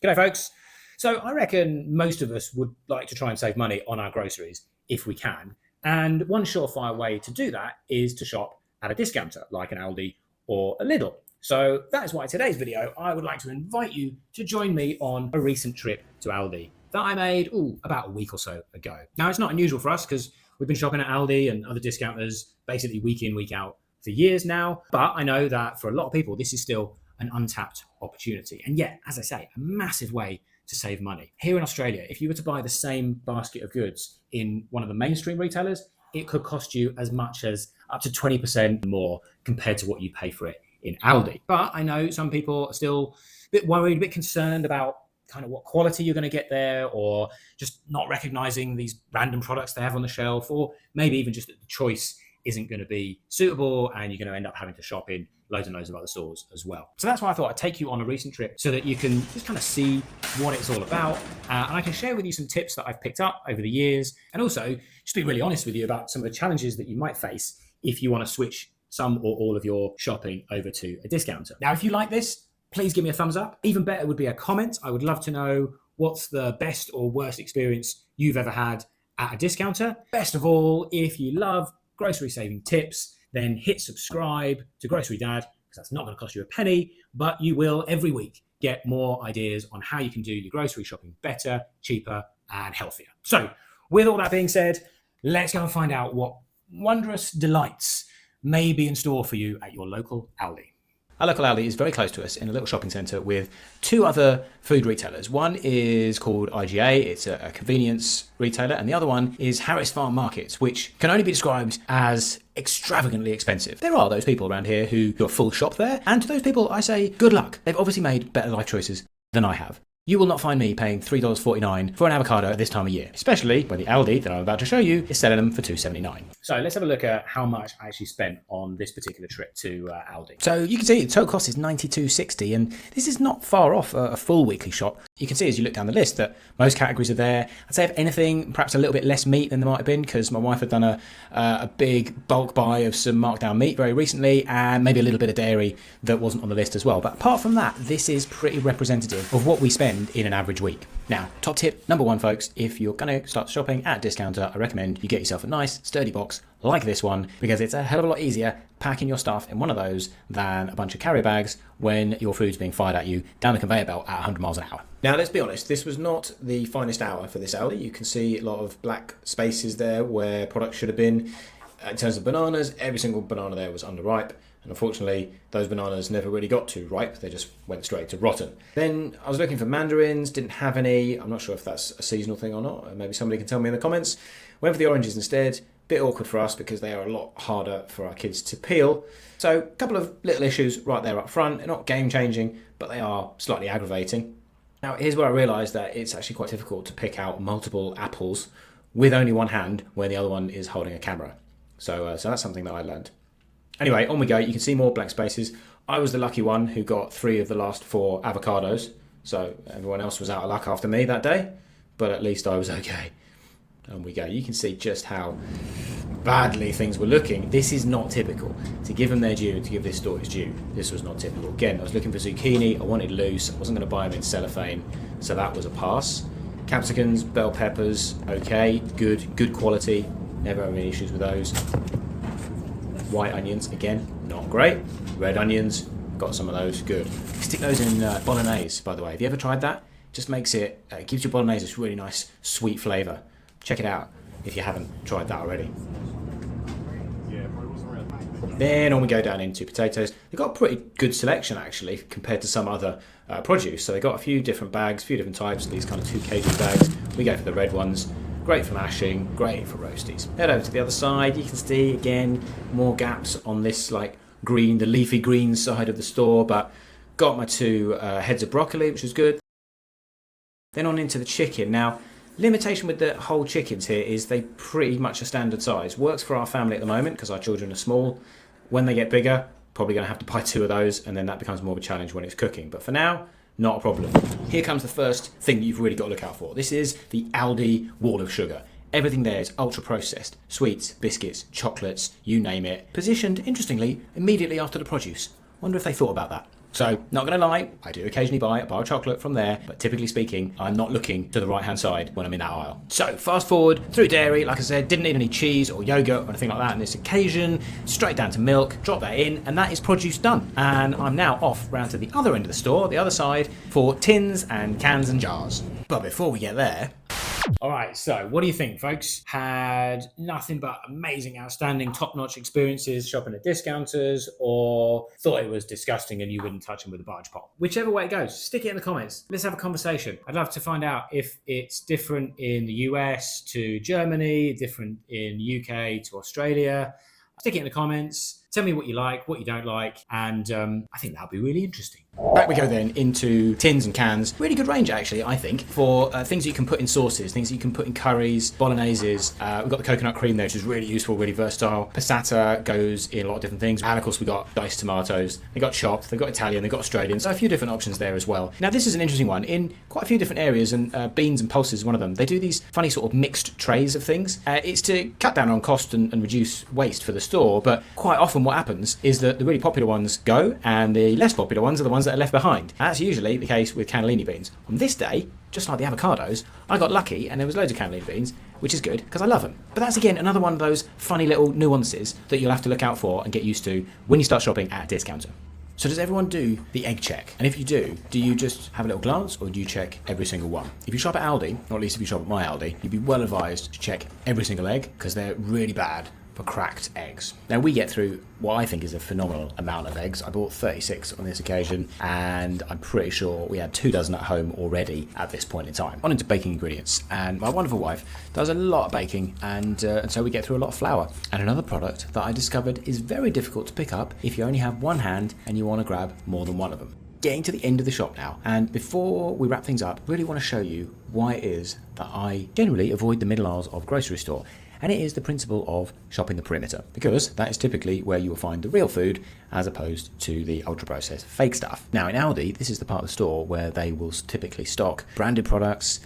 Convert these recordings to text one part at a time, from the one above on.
G'day folks. So I reckon most of us would like to try and save money on our groceries if we can. And one surefire way to do that is to shop at a discounter like an Aldi or a Lidl. So that is why today's video, I would like to invite you to join me on a recent trip to Aldi that I made about a week or so ago. Now, it's not unusual for us because we've been shopping at Aldi and other discounters basically week in, week out for years now. But I know that for a lot of people, this is still an untapped opportunity. And yet, as I say, a massive way to save money. Here in Australia, if you were to buy the same basket of goods in one of the mainstream retailers, it could cost you as much as up to 20% more compared to what you pay for it in Aldi. But I know some people are still a bit worried, a bit concerned about kind of what quality you're going to get there, or just not recognizing these random products they have on the shelf, or maybe even just that the choice isn't going to be suitable and you're going to end up having to shop in loads and loads of other stores as well. So that's why I thought I'd take you on a recent trip so that you can just kind of see what it's all about. And I can share with you some tips that I've picked up over the years, and also just be really honest with you about some of the challenges that you might face if you want to switch some or all of your shopping over to a discounter. Now, if you like this, please give me a thumbs up. Even better would be a comment. I would love to know what's the best or worst experience you've ever had at a discounter. Best of all, if you love grocery saving tips, then hit subscribe to Grocery Dad, because that's not going to cost you a penny, but you will every week get more ideas on how you can do your grocery shopping better, cheaper, and healthier. So with all that being said, let's go and find out what wondrous delights may be in store for you at your local Aldi. Our local Aldi is very close to us in a little shopping centre with two other food retailers. One is called IGA, it's a convenience retailer, and the other one is Harris Farm Markets, which can only be described as extravagantly expensive. There are those people around here who do a full shop there, and to those people I say good luck. They've obviously made better life choices than I have. You will not find me paying $3.49 for an avocado at this time of year, especially when the Aldi that I'm about to show you is selling them for $2.79. So let's have a look at how much I actually spent on this particular trip to Aldi. So you can see the total cost is $92.60, and this is not far off a full weekly shop. You can see as you look down the list that most categories are there. I'd say if anything, perhaps a little bit less meat than there might have been, because my wife had done a big bulk buy of some markdown meat very recently, and maybe a little bit of dairy that wasn't on the list as well. But apart from that, this is pretty representative of what we spend in an average week. Now, top tip number one, folks, if you're going to start shopping at a discounter, I recommend you get yourself a nice sturdy box like this one, because it's a hell of a lot easier packing your stuff in one of those than a bunch of carrier bags when your food's being fired at you down the conveyor belt at 100 miles an hour. Now, let's be honest, this was not the finest hour for this Aldi. You can see a lot of black spaces there where products should have been. In terms of bananas, every single banana there was underripe. And unfortunately, those bananas never really got too ripe. They just went straight to rotten. Then I was looking for mandarins, didn't have any. I'm not sure if that's a seasonal thing or not. Maybe somebody can tell me in the comments. Went for the oranges instead. Bit awkward for us because they are a lot harder for our kids to peel. So a couple of little issues right there up front. They're not game changing, but they are slightly aggravating. Now, here's where I realised that it's actually quite difficult to pick out multiple apples with only one hand when the other one is holding a camera. So that's something that I learned. Anyway, on we go. You can see more blank spaces. I was the lucky one who got 3 of the last 4 avocados. So everyone else was out of luck after me that day, but at least I was okay. On we go. You can see just how badly things were looking. This is not typical. To give them their due and to give this store its due, this was not typical. Again, I was looking for zucchini. I wanted loose. I wasn't going to buy them in cellophane, so that was a pass. Capsicums, bell peppers, okay, good quality. Never had any issues with those. White onions, again, not great. Red onions, got some of those, good. Stick those in bolognese, by the way. Have you ever tried that? Just makes it, gives your bolognese this really nice, sweet flavour. Check it out if you haven't tried that already. Then on we go down into potatoes. They've got a pretty good selection actually compared to some other produce. So they've got a few different bags, a few different types, these kind of 2 kg bags. We go for the red ones. Great for mashing, great for roasties. Head over to the other side. You can see again more gaps on this like green, the leafy green side of the store, but got my 2 heads of broccoli, which was good. Then on into the chicken. Now, limitation with the whole chickens here is they pretty much a standard size. Works for our family at the moment because our children are small. When they get bigger, probably going to have to buy 2 of those, and then that becomes more of a challenge when it's cooking. But for now, not a problem. Here comes the first thing that you've really got to look out for. This is the Aldi wall of sugar. Everything there is ultra processed. Sweets, biscuits, chocolates, you name it. Positioned, interestingly, immediately after the produce. Wonder if they thought about that. So, not going to lie, I do occasionally buy a bar of chocolate from there, but typically speaking, I'm not looking to the right-hand side when I'm in that aisle. So, fast forward through dairy, like I said, didn't need any cheese or yogurt or anything like that on this occasion, straight down to milk, drop that in, and that is produce done. And I'm now off round to the other end of the store, the other side, for tins and cans and jars. But before we get there... Alright, so what do you think, folks? Had nothing but amazing, outstanding, top-notch experiences shopping at discounters, or thought it was disgusting and you wouldn't touch them with a barge pole? Whichever way it goes, stick it in the comments. Let's have a conversation. I'd love to find out if it's different in the US to Germany, different in the UK to Australia. Stick it in the comments. Tell me what you like, what you don't like, and I think that'll be really interesting. Back we go then into tins and cans. Really good range actually, I think, for things that you can put in sauces, things that you can put in curries, bologneses. We've got the coconut cream there, which is really useful, really versatile. Passata goes in a lot of different things. And of course we've got diced tomatoes. They've got chopped, they've got Italian, they've got Australian. So a few different options there as well. Now this is an interesting one. In quite a few different areas, and beans and pulses is one of them, they do these funny sort of mixed trays of things. It's to cut down on cost and reduce waste for the store, but quite often what happens is that the really popular ones go and the less popular ones are the ones that are left behind. And that's usually the case with cannellini beans. On this day, just like the avocados, I got lucky and there was loads of cannellini beans, which is good because I love them. But that's again another one of those funny little nuances that you'll have to look out for and get used to when you start shopping at a discounter. So does everyone do the egg check? And if you do you just have a little glance or do you check every single one? If you shop at Aldi, or at least if you shop at my Aldi, you'd be well advised to check every single egg because they're really bad for cracked eggs. Now we get through what I think is a phenomenal amount of eggs. I bought 36 on this occasion and I'm pretty sure we had 24 at home already at this point in time. On into baking ingredients, and my wonderful wife does a lot of baking and so we get through a lot of flour. And another product that I discovered is very difficult to pick up if you only have one hand and you want to grab more than one of them. Getting to the end of the shop now, and before we wrap things up, really want to show you why it is that I generally avoid the middle aisles of grocery store. And it is the principle of shopping the perimeter, because that is typically where you will find the real food as opposed to the ultra-processed fake stuff. Now in Aldi, this is the part of the store where they will typically stock branded products,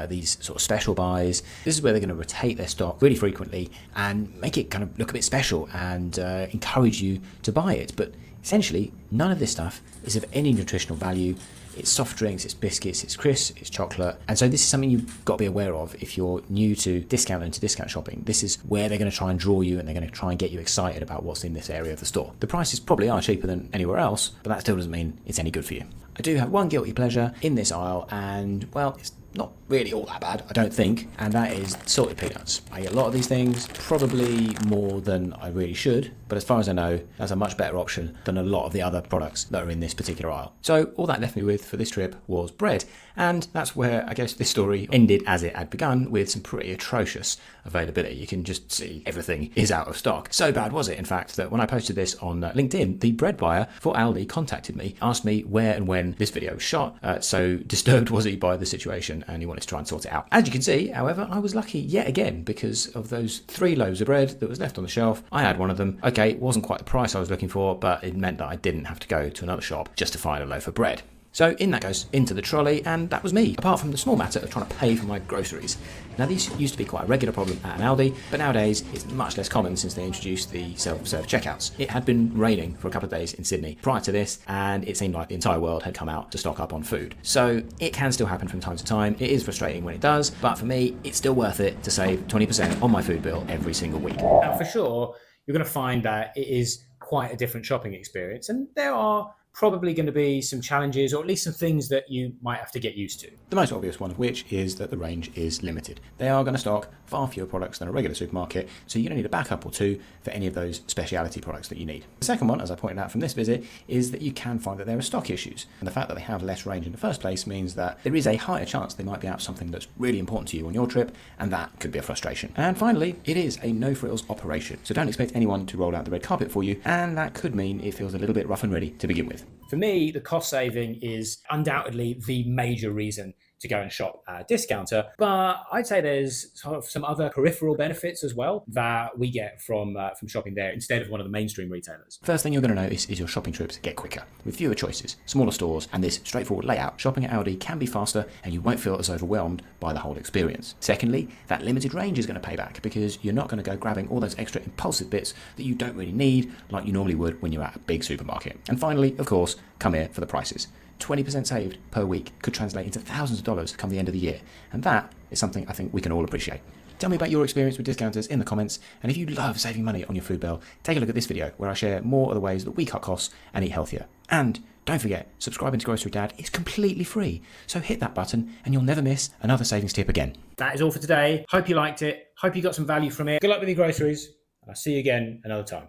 these sort of special buys. This is where they're going to rotate their stock really frequently and make it kind of look a bit special and encourage you to buy it. But essentially, none of this stuff is of any nutritional value. It's soft drinks, it's biscuits, it's crisps, it's chocolate. And so this is something you've got to be aware of if you're new to discount and to discount shopping. This is where they're going to try and draw you and they're going to try and get you excited about what's in this area of the store. The prices probably are cheaper than anywhere else, but that still doesn't mean it's any good for you. I do have one guilty pleasure in this aisle and, well, it's not really all that bad, I don't think, and that is salted peanuts. I eat a lot of these things, probably more than I really should, but as far as I know, that's a much better option than a lot of the other products that are in this particular aisle. So all that left me with for this trip was bread, and that's where I guess this story ended as it had begun, with some pretty atrocious availability. You can just see everything is out of stock. So bad was it, in fact, that when I posted this on LinkedIn, the bread buyer for Aldi contacted me, asked me where and when this video was shot, so disturbed was he by the situation and he wanted to try and sort it out. As you can see, however, I was lucky yet again because of those 3 loaves of bread that was left on the shelf. I had one of them. Okay, it wasn't quite the price I was looking for, but it meant that I didn't have to go to another shop just to find a loaf of bread. So in that goes into the trolley, and that was me, apart from the small matter of trying to pay for my groceries. Now these used to be quite a regular problem at an Aldi, but nowadays it's much less common since they introduced the self-serve checkouts. It had been raining for a couple of days in Sydney prior to this, and it seemed like the entire world had come out to stock up on food. So it can still happen from time to time. It is frustrating when it does, but for me, it's still worth it to save 20% on my food bill every single week. Now for sure, you're going to find that it is quite a different shopping experience, and there are probably going to be some challenges, or at least some things that you might have to get used to. The most obvious one of which is that the range is limited. They are going to stock far fewer products than a regular supermarket, so you're going to need a backup or two for any of those speciality products that you need. The second one, as I pointed out from this visit, is that you can find that there are stock issues. And the fact that they have less range in the first place means that there is a higher chance they might be out of something that's really important to you on your trip, and that could be a frustration. And finally, it is a no-frills operation, so don't expect anyone to roll out the red carpet for you, and that could mean it feels a little bit rough and ready to begin with. For me, the cost saving is undoubtedly the major reason to go and shop at a discounter, but I'd say there's sort of some other peripheral benefits as well that we get from shopping there instead of one of the mainstream retailers. First thing you're going to notice is your shopping trips get quicker. With fewer choices, smaller stores, and this straightforward layout, shopping at Aldi can be faster and you won't feel as overwhelmed by the whole experience. Secondly, that limited range is going to pay back because you're not going to go grabbing all those extra impulsive bits that you don't really need like you normally would when you're at a big supermarket. And finally, of course, come here for the prices. 20% saved per week could translate into thousands of dollars come the end of the year. And that is something I think we can all appreciate. Tell me about your experience with discounters in the comments. And if you love saving money on your food bill, take a look at this video where I share more of the ways that we cut costs and eat healthier. And don't forget, subscribing to Grocery Dad is completely free. So hit that button and you'll never miss another savings tip again. That is all for today. Hope you liked it. Hope you got some value from it. Good luck with your groceries. I'll see you again another time.